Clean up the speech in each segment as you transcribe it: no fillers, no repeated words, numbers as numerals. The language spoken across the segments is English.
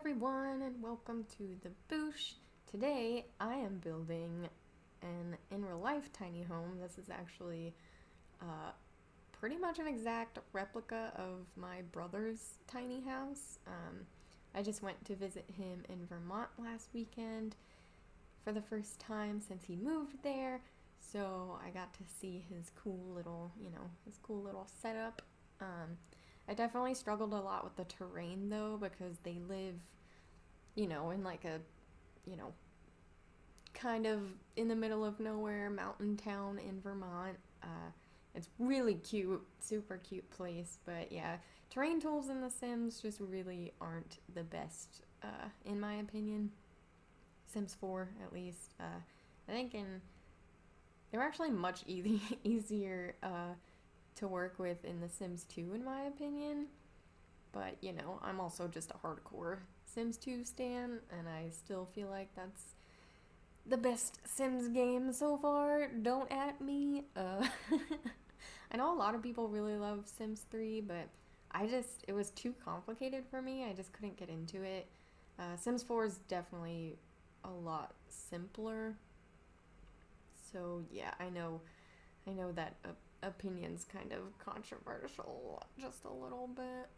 everyone, and welcome to the Boosh. Today I am building an in real life tiny home. This is actually pretty much an exact replica of my brother's tiny house. I just went to visit him in Vermont last weekend for the first time since he moved there, so I got to see his cool little setup. I definitely struggled a lot with the terrain though, because they live, in like a, kind of in the middle of nowhere mountain town in Vermont. It's really cute, super cute place, but yeah, terrain tools in The Sims just really aren't the best, in my opinion. Sims 4, at least. I think they were actually much easier to work with in The Sims 2, in my opinion. But, I'm also just a hardcore Sims 2 stan, and I still feel like that's the best Sims game so far. Don't at me. I know a lot of people really love Sims 3, but it was too complicated for me. I just couldn't get into it. Sims 4 is definitely a lot simpler. So, yeah, I know that opinion's kind of controversial just a little bit.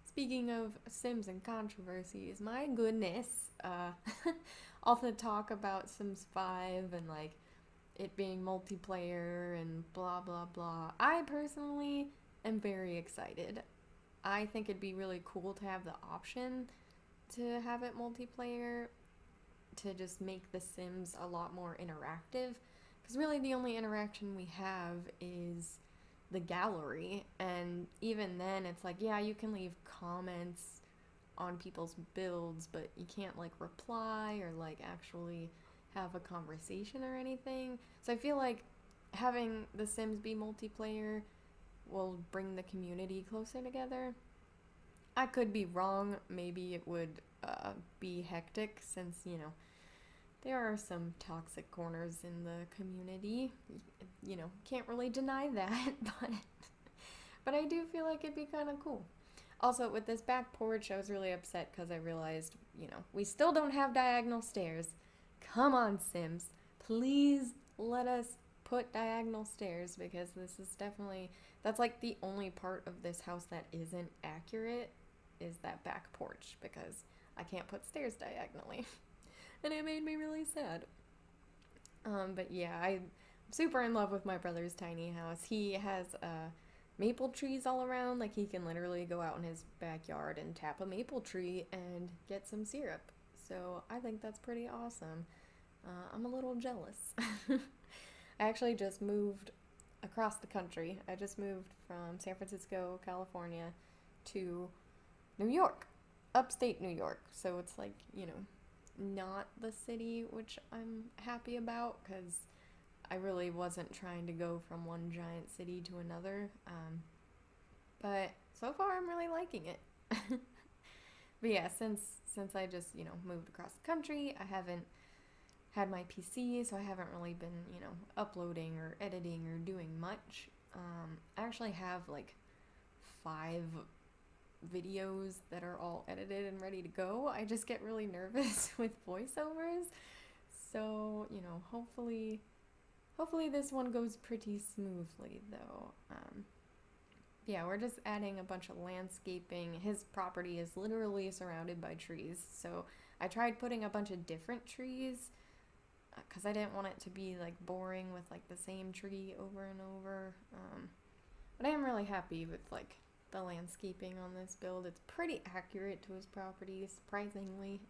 Speaking of Sims and controversies, my goodness, all the talk about Sims 5 and like it being multiplayer and blah blah blah. I personally am very excited. I think it'd be really cool to have the option to have it multiplayer, to just make The Sims a lot more interactive. Because really the only interaction we have is the gallery, and even then it's like, yeah, you can leave comments on people's builds, but you can't like reply or like actually have a conversation or anything. So I feel like having The Sims be multiplayer will bring the community closer together. I could be wrong. Maybe it would be hectic since, there are some toxic corners in the community. Can't really deny that, but I do feel like it'd be kind of cool. Also, with this back porch, I was really upset because I realized, we still don't have diagonal stairs. Come on, Sims. Please let us put diagonal stairs, because that's like the only part of this house that isn't accurate, is that back porch, because I can't put stairs diagonally. And it made me really sad. But yeah, I'm super in love with my brother's tiny house. He has maple trees all around. Like, he can literally go out in his backyard and tap a maple tree and get some syrup. So I think that's pretty awesome. I'm a little jealous. I actually just moved across the country. I just moved from San Francisco, California, to New York, upstate New York. So it's like, not the city, which I'm happy about, because I really wasn't trying to go from one giant city to another. But so far I'm really liking it. But yeah, since I just, moved across the country, I haven't had my PC, so I haven't really been, uploading or editing or doing much. I actually have like 5 videos that are all edited and ready to go. I just get really nervous with voiceovers. So, hopefully this one goes pretty smoothly though. Yeah, we're just adding a bunch of landscaping. His property is literally surrounded by trees. So I tried putting a bunch of different trees, because I didn't want it to be like boring with like the same tree over and over. But I am really happy with like the landscaping on this build. It's pretty accurate to his property, surprisingly.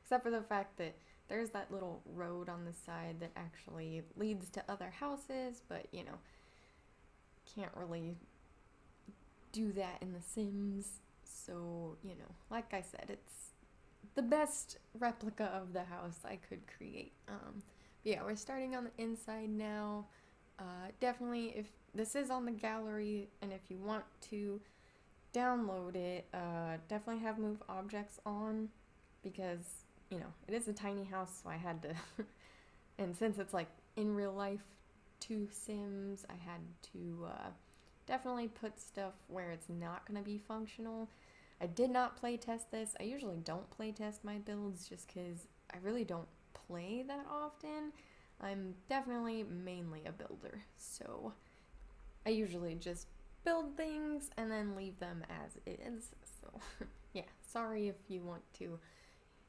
Except for the fact that there's that little road on the side that actually leads to other houses, but can't really do that in The Sims. So, like I said, it's the best replica of the house I could create. But yeah, we're starting on the inside now. Definitely, if this is on the gallery, and if you want to download it, definitely have move objects on, because, it is a tiny house, so I had to, and since it's like in real life 2 Sims, I had to definitely put stuff where it's not going to be functional. I did not play test this. I usually don't play test my builds just because I really don't play that often. I'm definitely mainly a builder, so I usually just build things and then leave them as is. So yeah, sorry if you want to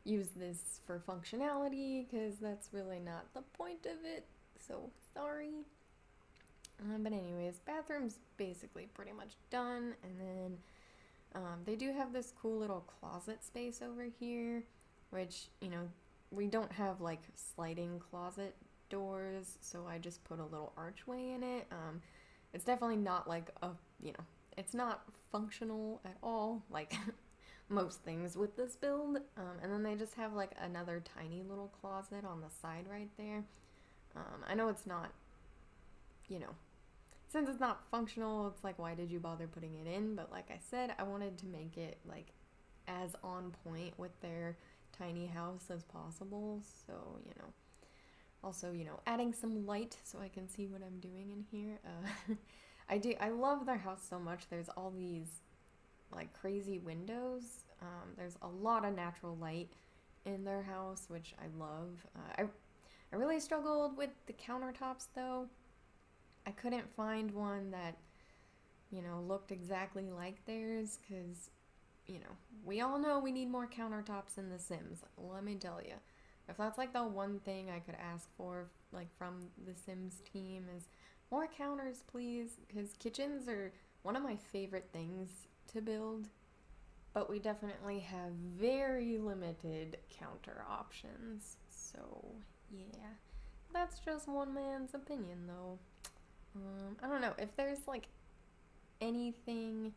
use this for functionality, because that's really not the point of it, so sorry. But anyways, bathroom's basically pretty much done, and then they do have this cool little closet space over here, which, we don't have like sliding closet doors, so I just put a little archway in it. It's definitely not like it's not functional at all, like most things with this build. And then they just have like another tiny little closet on the side right there. I know it's not, since it's not functional, it's like, why did you bother putting it in? But like I said, I wanted to make it like as on point with their tiny house as possible. So, also, adding some light so I can see what I'm doing in here. I love their house so much. There's all these like crazy windows. There's a lot of natural light in their house, which I love. I really struggled with the countertops though. I couldn't find one that, looked exactly like theirs, because, we all know we need more countertops in The Sims. Let me tell you. If that's like the one thing I could ask for, like from the Sims team, is more counters, please, because kitchens are one of my favorite things to build, but we definitely have very limited counter options. So yeah, that's just one man's opinion though. I don't know if there's like anything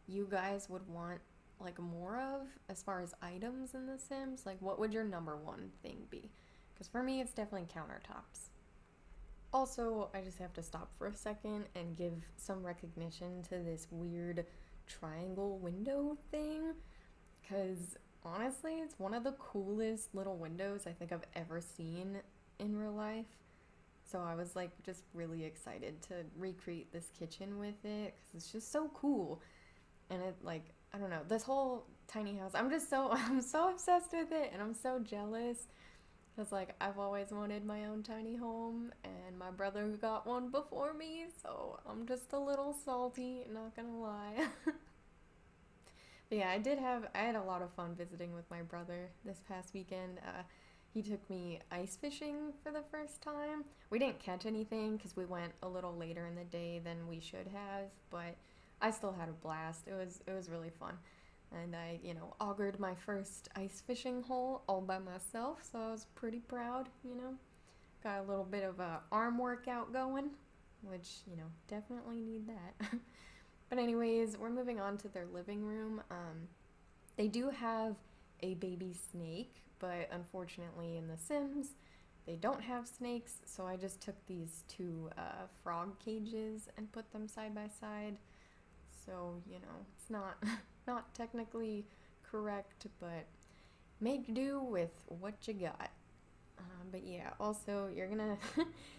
you guys would want like more of as far as items in The Sims. Like, what would your number one thing be? Because for me, it's definitely countertops. Also, I just have to stop for a second and give some recognition to this weird triangle window thing, because honestly, it's one of the coolest little windows I think I've ever seen in real life. So I was like just really excited to recreate this kitchen with it, because it's just so cool. And it, like, I don't know, this whole tiny house, I'm so obsessed with it, and I'm so jealous, because like I've always wanted my own tiny home, and my brother got one before me, so I'm just a little salty, not gonna lie. But yeah, I had a lot of fun visiting with my brother this past weekend. He took me ice fishing for the first time. We didn't catch anything because we went a little later in the day than we should have, but I still had a blast. It was really fun. And I, augured my first ice fishing hole all by myself, so I was pretty proud. Got a little bit of a arm workout going, which, definitely need that. But anyways, we're moving on to their living room. They do have a baby snake, but unfortunately in The Sims, they don't have snakes, so I just took these two frog cages and put them side by side. So, it's not not technically correct, but make do with what you got. But yeah, also, you're gonna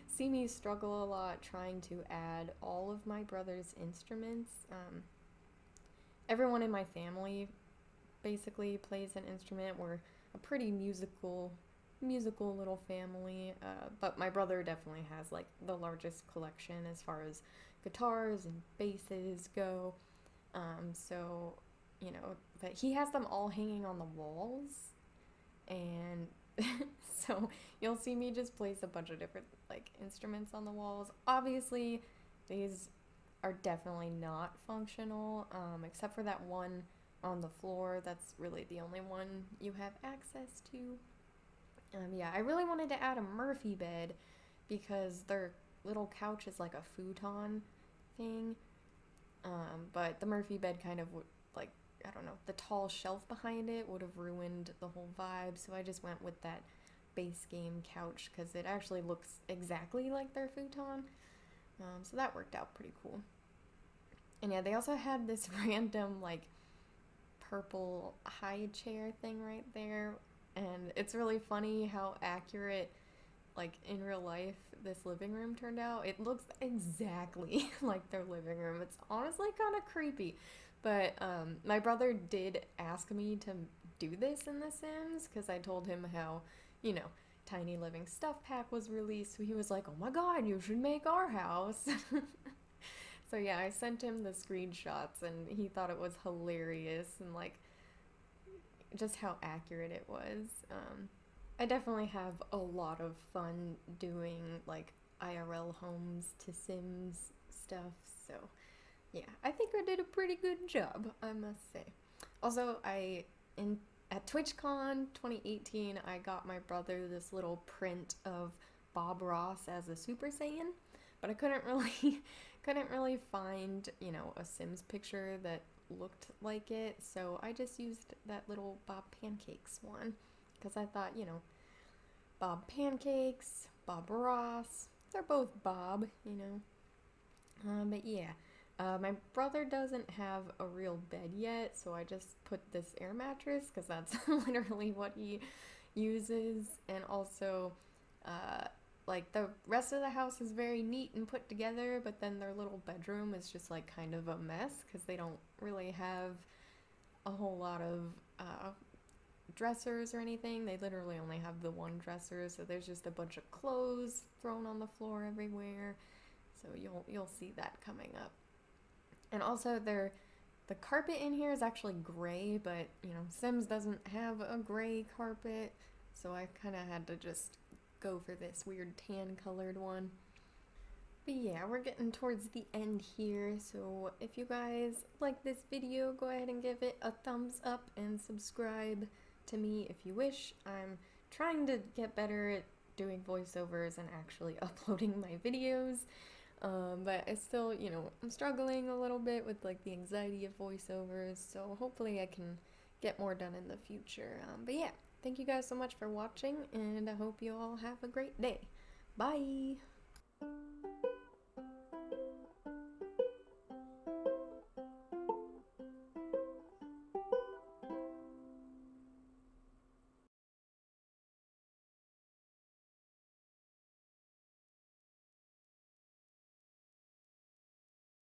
see me struggle a lot trying to add all of my brother's instruments. Everyone in my family basically plays an instrument. We're a pretty musical little family, but my brother definitely has like the largest collection as far as guitars and basses go. So, but he has them all hanging on the walls, and so you'll see me just place a bunch of different like instruments on the walls. Obviously, these are definitely not functional, except for that one on the floor. That's really the only one you have access to. Yeah, I really wanted to add a Murphy bed because their little couch is like a futon thing. But the Murphy bed kind of would, like, I don't know, the tall shelf behind it would have ruined the whole vibe. So I just went with that base game couch because it actually looks exactly like their futon. So that worked out pretty cool. And yeah, they also had this random, like, purple high chair thing right there. And it's really funny how accurate, like, in real life, this living room turned out. It looks exactly like their living room. It's honestly kind of creepy. But my brother did ask me to do this in The Sims because I told him how, you know, Tiny Living Stuff Pack was released. So he was like, oh my god, you should make our house. So yeah, I sent him the screenshots and he thought it was hilarious and like just how accurate it was. I definitely have a lot of fun doing like IRL homes to Sims stuff. So yeah, I think I did a pretty good job, I must say. Also, in at TwitchCon 2018, I got my brother this little print of Bob Ross as a Super Saiyan, but I couldn't really couldn't really find, a Sims picture that looked like it, so I just used that little Bob Pancakes one because I thought, Bob Pancakes, Bob Ross, they're both Bob. But yeah, my brother doesn't have a real bed yet, so I just put this air mattress because that's literally what he uses. And also, like the rest of the house is very neat and put together, but then their little bedroom is just like kind of a mess because they don't really have a whole lot of dressers or anything. They literally only have the one dresser, so there's just a bunch of clothes thrown on the floor everywhere. So you'll see that coming up. And also the carpet in here is actually gray, but Sims doesn't have a gray carpet, so I kind of had to just go for this weird tan colored one. But yeah, we're getting towards the end here, so if you guys like this video, go ahead and give it a thumbs up and subscribe to me if you wish. I'm trying to get better at doing voiceovers and actually uploading my videos. But I still, I'm struggling a little bit with like the anxiety of voiceovers, so hopefully I can get more done in the future. But yeah, thank you guys so much for watching, and I hope you all have a great day. Bye!